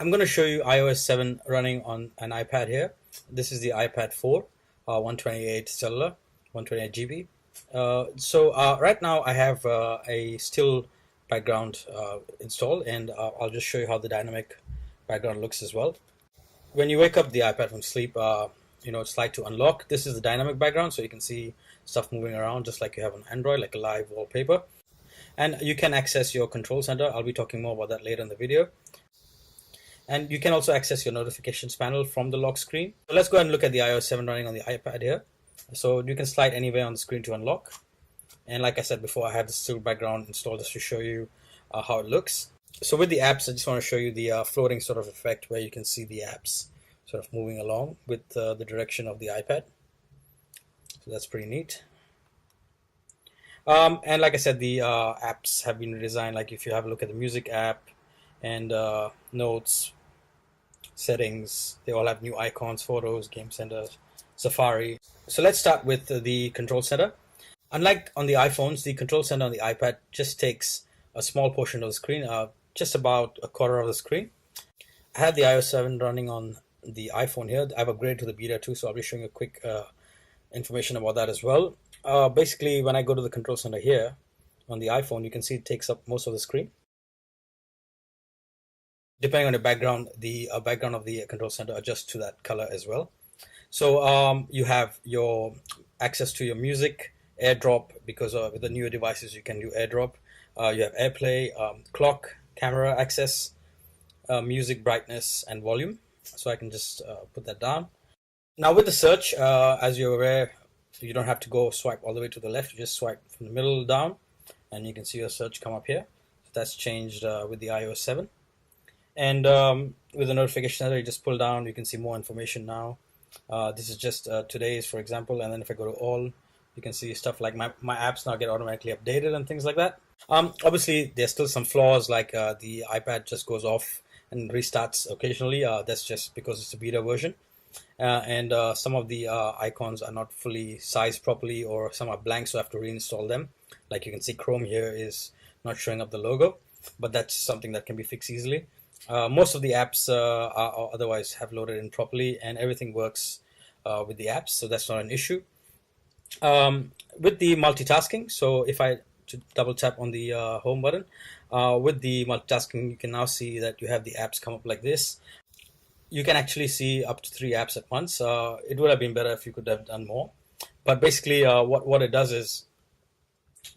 I'm going to show you iOS 7 running on an iPad here. This is the iPad 4, 128 cellular, 128 GB. Right now I have a still background installed, and I'll just show you how the dynamic background looks as well. When you wake up the iPad from sleep, slide to unlock. This is the dynamic background, so you can see stuff moving around just like you have on Android, like a live wallpaper. And you can access your control center. I'll be talking more about that later in the video. And you can also access your notifications panel from the lock screen. So let's go ahead and look at the iOS 7 running on the iPad here. So you can slide anywhere on the screen to unlock. And like I said before, I have the still background installed just to show you how it looks. So with the apps, I just want to show you the floating sort of effect where you can see the apps sort of moving along with the direction of the iPad. So that's pretty neat. And like I said, the apps have been redesigned. Like if you have a look at the music app and notes, settings, they all have new icons, photos, game center, Safari. So let's start with the control center. Unlike on the iPhones, the control center on the iPad just takes a small portion of the screen, just about a quarter of the screen. I have the iOS 7 running on the iPhone here. I've upgraded to the beta too, so I'll be showing you quick information about that as well. Basically, when I go to the control center here on the iPhone, you can see it takes up most of the screen. Depending on the background of the control center adjusts to that color as well. So you have your access to your music, AirDrop, because with the newer devices you can do AirDrop. You have AirPlay, clock, camera access, music brightness, and volume. So I can just put that down. Now with the search, as you're aware, you don't have to go swipe all the way to the left. You just swipe from the middle down, and you can see your search come up here. So that's changed with the iOS 7. And with the notification center, you just pull down, you can see more information now. This is just today's, for example, and then if I go to all, you can see stuff like my apps now get automatically updated and things like that. Obviously, there's still some flaws, like the iPad just goes off and restarts occasionally. That's just because it's a beta version. And some of the icons are not fully sized properly, or some are blank, so I have to reinstall them. Like you can see, Chrome here is not showing up the logo, but that's something that can be fixed easily. Most of the apps are otherwise have loaded in properly, and everything works with the apps, so that's not an issue. With the multitasking, so if I double tap on the home button, with the multitasking, you can now see that you have the apps come up like this. You can actually see up to 3 apps at once. It would have been better if you could have done more. But basically, what it does is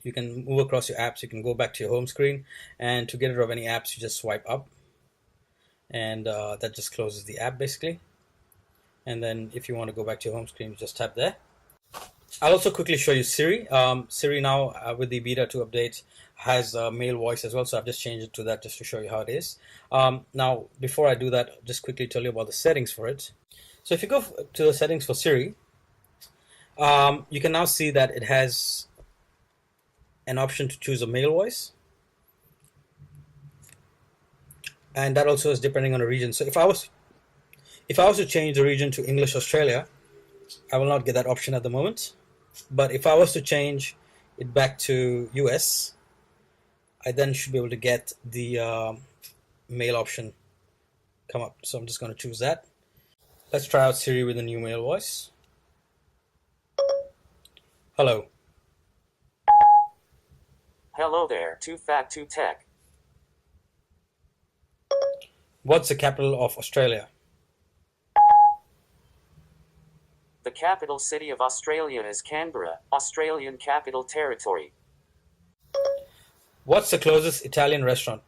you can move across your apps. You can go back to your home screen, and to get rid of any apps, you just swipe up, and that just closes the app basically. And then if you want to go back to your home screen, you just tap there. I'll also quickly show you Siri. Siri now with the beta 2 update has male voice as well, so I've just changed it to that just to show you how it is. Now, before I do that, I'll just quickly tell you about the settings for it. So if you go to the settings for Siri, you can now see that it has an option to choose a male voice, and that also is depending on a region. So if I was to change the region to English Australia, I will not get that option at the moment. But if I was to change it back to US, I then should be able to get the male option come up. So I'm just going to choose that. Let's try out Siri with a new male voice. Hello. Hello there, too fat, too tech. What's the capital of Australia? The capital city of Australia is Canberra, Australian Capital Territory. What's the closest Italian restaurant?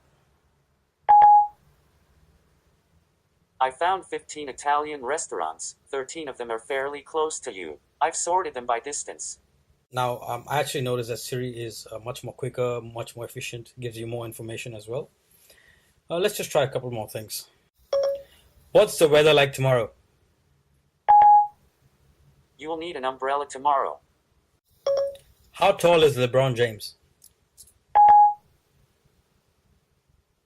I found 15 Italian restaurants. 13 of them are fairly close to you. I've sorted them by distance. Now, I actually noticed that Siri is much more quicker, much more efficient, gives you more information as well. Let's just try a couple more things. What's the weather like tomorrow? You will need an umbrella tomorrow. How tall is LeBron James?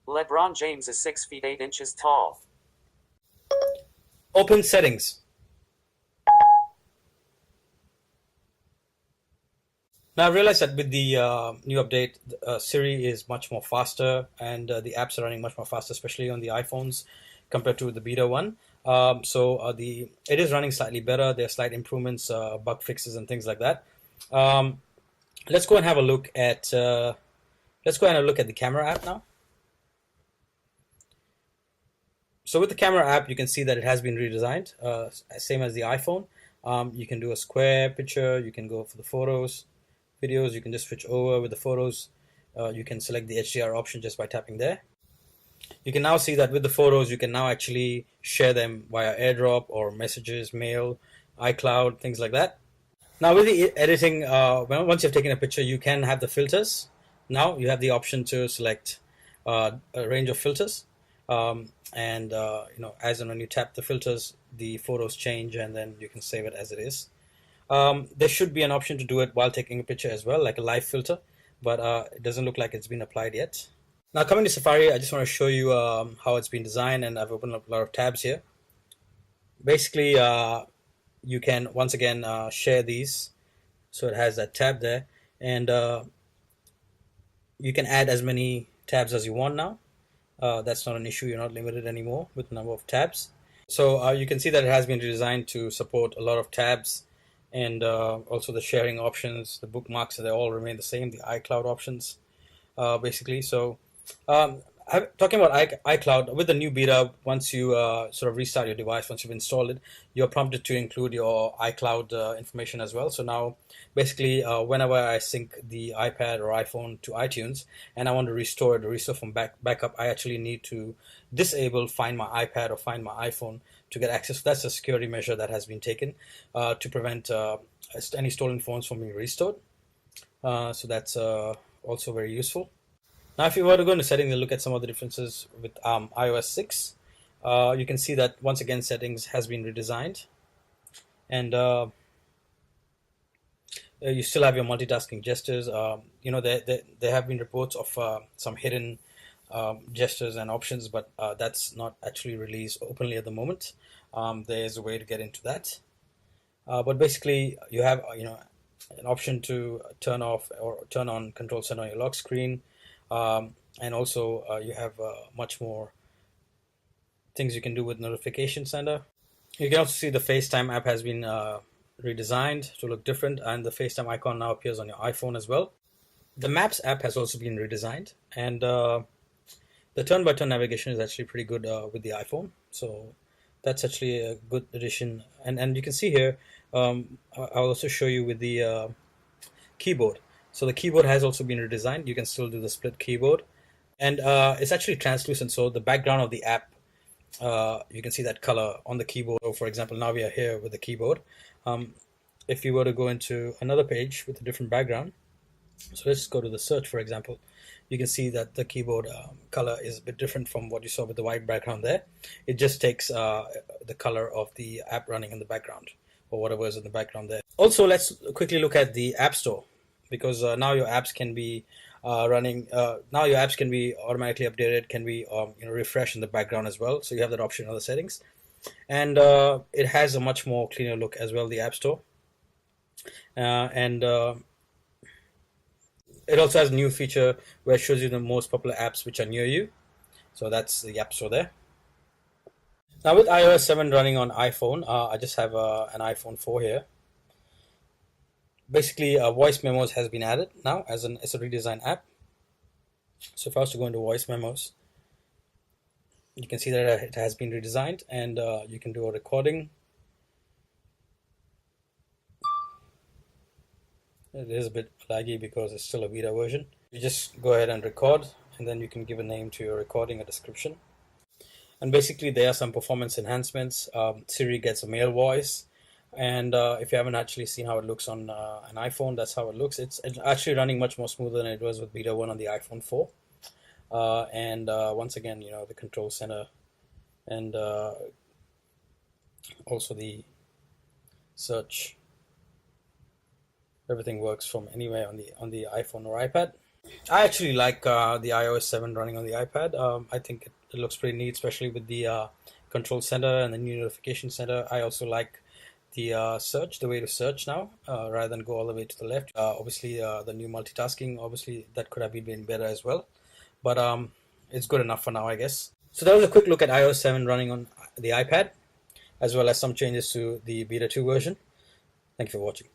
LeBron James is 6 feet 8 inches tall. Open settings. Now I realized that with the new update, Siri is much more faster, and the apps are running much more faster, especially on the iPhones, compared to the beta one. The it is running slightly better. There are slight improvements, bug fixes, and things like that. Um, let's go and have a look at the camera app now. So with the camera app, you can see that it has been redesigned, same as the iPhone. You can do a square picture. You can go for the photos, videos. You can just switch over with the photos. You can select the HDR option just by tapping there. You can now see that with the photos, you can now actually share them via AirDrop or messages, mail, iCloud, things like that. Now with the editing, once you've taken a picture, you can have the filters. Now you have the option to select a range of filters, and as and when you tap the filters, the photos change, and then you can save it as it is. There should be an option to do it while taking a picture as well, like a live filter, but it doesn't look like it's been applied yet. Now coming to Safari, I just want to show you how it's been designed, and I've opened up a lot of tabs here. Basically, you can once again share these, so it has that tab there, and you can add as many tabs as you want now. That's not an issue. You're not limited anymore with the number of tabs. So you can see that it has been designed to support a lot of tabs, and also the sharing options, the bookmarks, they all remain the same. The iCloud options, basically. So talking about iCloud, with the new beta, once you sort of restart your device, once you've installed it, you're prompted to include your iCloud information as well. So now, basically, whenever I sync the iPad or iPhone to iTunes and I want to restore it or restore from backup, I actually need to disable Find My iPad or Find My iPhone to get access. That's a security measure that has been taken to prevent any stolen phones from being restored. So that's also very useful. Now, if you were to go into settings and look at some of the differences with iOS 6, you can see that once again settings has been redesigned, and you still have your multitasking gestures. There have been reports of some hidden gestures and options, but that's not actually released openly at the moment. There is a way to get into that, but basically you have an option to turn off or turn on Control Center on your lock screen. And also you have much more things you can do with Notification Center. You can also see the FaceTime app has been redesigned to look different, and the FaceTime icon now appears on your iPhone as well. The Maps app has also been redesigned, and the turn-by-turn navigation is actually pretty good with the iPhone. So that's actually a good addition. And you can see here, I'll also show you with the keyboard. So the keyboard has also been redesigned. You can still do the split keyboard, and it's actually translucent. So the background of the app, you can see that color on the keyboard. So for example, now we are here with the keyboard. If you were to go into another page with a different background, so let's go to the search, for example, you can see that the keyboard color is a bit different from what you saw with the white background there. It just takes the color of the app running in the background, or whatever is in the background there. Also, let's quickly look at the App Store, because now your apps can be running. Now your apps can be automatically updated, can be refreshed in the background as well. So you have that option in the settings, and it has a much more cleaner look as well, the App Store, and it also has a new feature where it shows you the most popular apps which are near you. So that's the App Store there. Now with iOS 7 running on iPhone, I just have an iPhone 4 here. Basically, voice memos has been added now as a redesigned app. So if I was to go into voice memos, you can see that it has been redesigned, and you can do a recording. It is a bit laggy because it's still a beta version. You just go ahead and record, and then you can give a name to your recording, a description. And basically there are some performance enhancements. Siri gets a male voice, and if you haven't actually seen how it looks on an iPhone, that's how it looks. It's actually running much more smoother than it was with beta 1 on the iPhone 4. And once again, the Control Center, and also the search, everything works from anywhere on the iPhone or iPad. I actually like the iOS 7 running on the iPad. I think it looks pretty neat, especially with the Control Center and the new Notification Center. I also like the search, the way to search now, rather than go all the way to the left. Obviously, the new multitasking, obviously that could have been better as well, but it's good enough for now, I guess. So that was a quick look at iOS 7 running on the iPad, as well as some changes to the Beta 2 version. Thank you for watching.